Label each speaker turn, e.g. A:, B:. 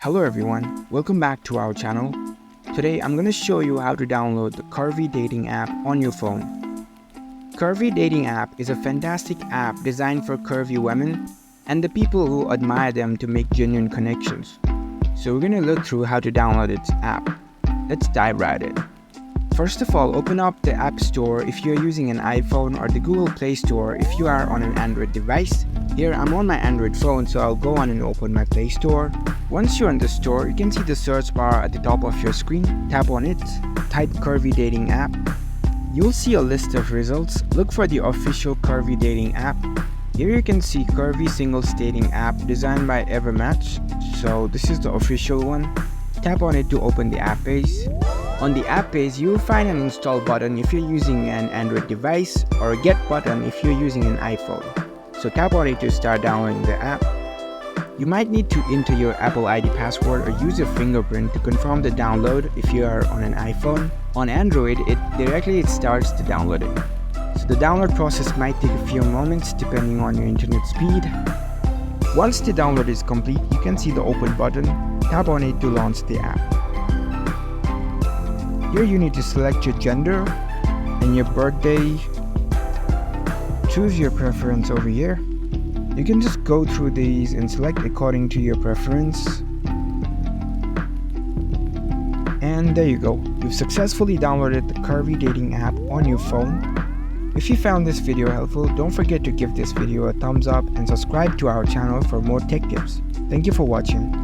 A: Hello everyone, welcome back to our channel. Today I'm going to show you how to download the Curvy dating app on your phone. Curvy dating app is a fantastic app designed for curvy women and the people who admire them to make genuine connections. So we're going to look through how to download this app. Let's dive right in. First of all, open up the App Store if you're using an iPhone or the Google Play Store if you are on an Android device. Here I'm on my Android phone, so I'll go on and open my Play Store. Once you're in the store, you can see the search bar at the top of your screen. Tap on it, type Curvy dating app. You'll see a list of results. Look for the official Curvy dating app. Here you can see Curvy singles dating app designed by Evermatch. So this is the official one. Tap on it to open the app page. On the app page, you will find an install button if you're using an Android device or a get button if you're using an iPhone. So tap on it to start downloading the app. You might need to enter your Apple ID password or use your fingerprint to confirm the download if you are on an iPhone. On Android, it starts the downloading. So the download process might take a few moments depending on your internet speed. Once the download is complete, you can see the open button. Tap on it to launch the app. Here you need to select your gender and your birthday. Choose your preference over here. You can just go through these and select according to your preference. And there you go. You've successfully downloaded the Curvy dating app on your phone. If you found this video helpful, don't forget to give this video a thumbs up and subscribe to our channel for more tech tips. Thank you for watching.